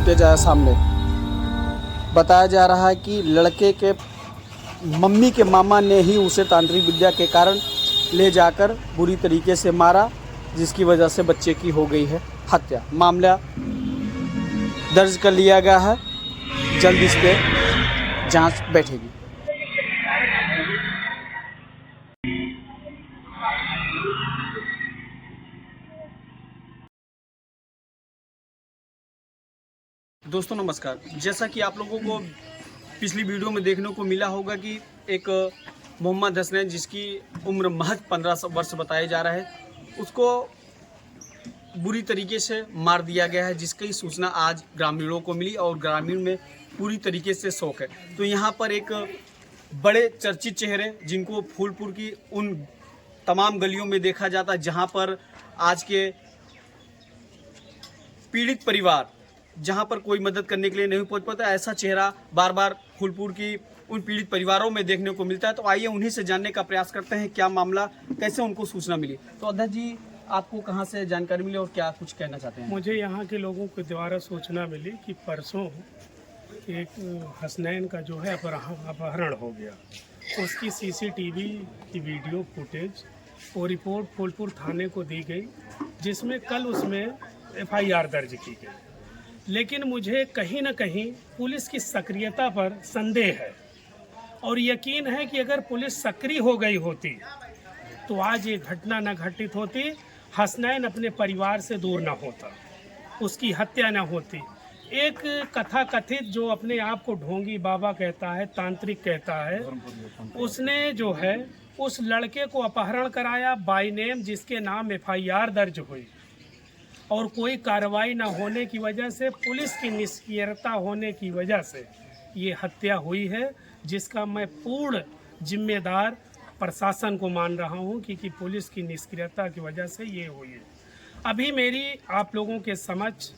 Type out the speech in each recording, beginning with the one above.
Footage आया सामने। बताया जा रहा है कि लड़के के मम्मी के मामा ने ही उसे तांत्रिक विद्या के कारण ले जाकर बुरी तरीके से मारा, जिसकी वजह से बच्चे की हो गई है हत्या। मामला दर्ज कर लिया गया है, जल्द इस पे जांच बैठेगी। दोस्तों नमस्कार। जैसा कि आप लोगों को पिछली वीडियो में देखने को मिला होगा कि एक मोहम्मद हसनैन, जिसकी उम्र महज 15 वर्ष बताया जा रहा है, उसको बुरी तरीके से मार दिया गया है, जिसकी सूचना आज ग्रामीणों को मिली और ग्रामीण में पूरी तरीके से शौक है। तो यहाँ पर एक बड़े चर्चित चेहरे, जिनको फूलपुर की उन तमाम गलियों में देखा जाता है जहाँ पर आज के पीड़ित परिवार, जहां पर कोई मदद करने के लिए नहीं पहुंच पाता, ऐसा चेहरा बार बार फूलपुर की उन पीड़ित परिवारों में देखने को मिलता है। तो आइए उन्हीं से जानने का प्रयास करते हैं क्या मामला, कैसे उनको सूचना मिली। तो अध्यक्ष जी, आपको कहां से जानकारी मिली और क्या कुछ कहना चाहते हैं? मुझे यहाँ के लोगों के द्वारा सूचना मिली कि परसों एक हसनैन का जो है अपहरण हो गया। उसकी सीसीटीवी की वीडियो फुटेज और रिपोर्ट फूलपुर थाने को दी गई, जिसमें कल उसमें FIR दर्ज की गई। लेकिन मुझे कहीं न कहीं पुलिस की सक्रियता पर संदेह है और यकीन है कि अगर पुलिस सक्रिय हो गई होती तो आज ये घटना न घटित होती, हसनैन अपने परिवार से दूर न होता, उसकी हत्या न होती। एक कथा कथित जो अपने आप को ढोंगी बाबा कहता है, तांत्रिक कहता है, उसने जो है उस लड़के को अपहरण कराया बाय नेम, जिसके नाम FIR दर्ज हुई और कोई कार्रवाई न होने की वजह से, पुलिस की निष्क्रियता होने की वजह से ये हत्या हुई है, जिसका मैं पूर्ण जिम्मेदार प्रशासन को मान रहा हूँ क्योंकि पुलिस की निष्क्रियता की वजह से ये हुई है। अभी मेरी आप लोगों के समक्ष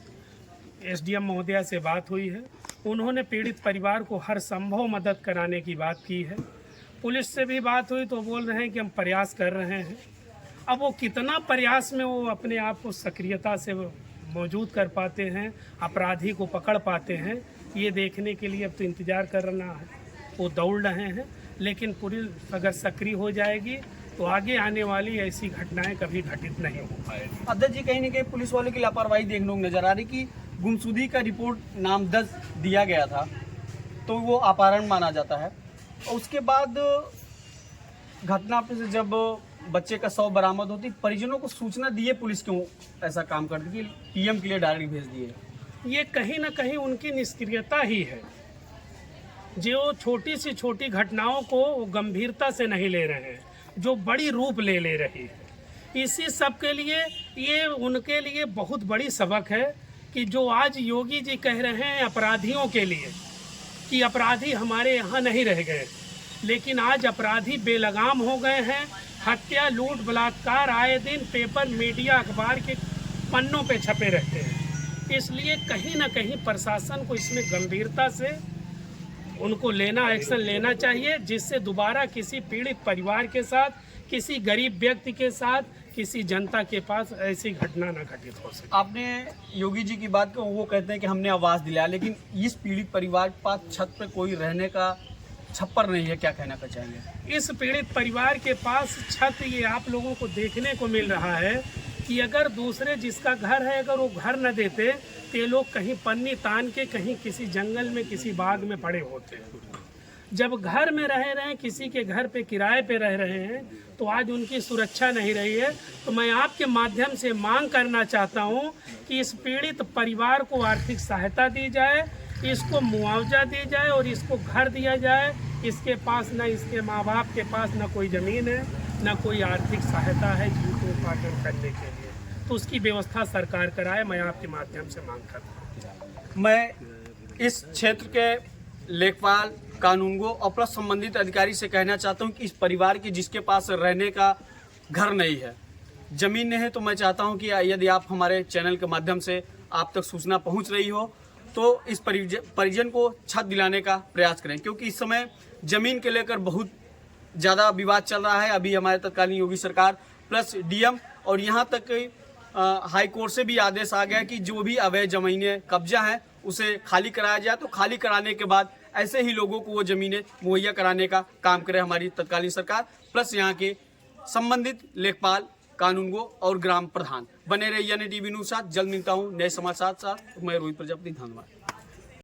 SDM महोदया से बात हुई है। उन्होंने पीड़ित परिवार को हर संभव मदद कराने की बात की है। पुलिस से भी बात हुई तो बोल रहे हैं कि हम प्रयास कर रहे हैं। अब वो कितना प्रयास में वो अपने आप को सक्रियता से मौजूद कर पाते हैं, अपराधी को पकड़ पाते हैं, ये देखने के लिए अब तो इंतज़ार करना है। वो दौड़ रहे हैं, लेकिन पुलिस अगर सक्रिय हो जाएगी तो आगे आने वाली ऐसी घटनाएं कभी घटित नहीं हो पाएगी। अध्यक्ष जी, कहीं न कहीं पुलिस वालों की लापरवाही देखने को नजर आ रही कि गुमशुदगी का रिपोर्ट नामजद दिया गया था तो वो अपहरण माना जाता है, और उसके बाद घटना पे जब बच्चे का शव बरामद होती, परिजनों को सूचना दिए पुलिस क्यों ऐसा काम कर दी कि PM के लिए डायरेक्ट भेज दिए? ये कहीं ना कहीं उनकी निष्क्रियता ही है, जो छोटी सी छोटी घटनाओं को गंभीरता से नहीं ले रहे हैं, जो बड़ी रूप ले रही है। इसी सब के लिए ये उनके लिए बहुत बड़ी सबक है कि जो आज योगी जी कह रहे हैं अपराधियों के लिए कि अपराधी हमारे यहाँ नहीं रह गए, लेकिन आज अपराधी बेलगाम हो गए हैं। हत्या, लूट, बलात्कार आए दिन पेपर, मीडिया, अखबार के पन्नों पे छपे रहते हैं। इसलिए कहीं ना कहीं प्रशासन को इसमें गंभीरता से उनको एक्शन लेना चाहिए, जिससे दोबारा किसी पीड़ित परिवार के साथ, किसी गरीब व्यक्ति के साथ, किसी जनता के पास ऐसी घटना न घटित हो सके। आपने योगी जी की बात को, वो कहते हैं कि हमने आवाज़ दिलाया, लेकिन इस पीड़ित परिवार के पास छत पे कोई रहने का छप्पर नहीं है, क्या कहना का चाहिए? इस पीड़ित परिवार के पास छत, ये आप लोगों को देखने को मिल रहा है कि अगर दूसरे जिसका घर है अगर वो घर न देते तो ये लोग कहीं पन्नी तान के कहीं किसी जंगल में, किसी बाग में पड़े होते हैं। जब घर में रह रहे हैं, किसी के घर पे किराए पे रह रहे हैं, तो आज उनकी सुरक्षा नहीं रही है। तो मैं आपके माध्यम से मांग करना चाहता हूं कि इस पीड़ित परिवार को आर्थिक सहायता दी जाए, इसको मुआवजा दी जाए और इसको घर दिया जाए। इसके पास न, इसके माँ बाप के पास न कोई ज़मीन है, न कोई आर्थिक सहायता है जीविकोपार्जन करने के लिए, तो उसकी व्यवस्था सरकार कराए। मैं आपके माध्यम से मांग करता हूँ। मैं इस क्षेत्र के लेखपाल, कानूनगो और प्लस संबंधित अधिकारी से कहना चाहता हूं कि इस परिवार की जिसके पास रहने का घर नहीं है, ज़मीन नहीं है, तो मैं चाहता हूं कि यदि आप हमारे चैनल के माध्यम से आप तक सूचना पहुंच रही हो तो इस परिजन को छत दिलाने का प्रयास करें, क्योंकि इस समय ज़मीन के लेकर बहुत ज़्यादा विवाद चल रहा है। अभी हमारे तत्कालीन योगी सरकार प्लस DM और यहाँ तक हाई कोर्ट से भी आदेश आ गया कि जो भी अवैध ज़मीनें कब्जा हैं उसे खाली कराया जाए, तो खाली कराने के बाद ऐसे ही लोगों को वो ज़मीनें मुहैया कराने का काम करे हमारी तत्कालीन सरकार, प्लस यहाँ के संबंधित लेखपाल, कानूनगो और ग्राम प्रधान। बने रहिए यानी टीवी न्यूज़ साथ। जल्द मिलता हूँ नए समाचार साथ। मैं रोहित प्रजापति, धन्यवाद।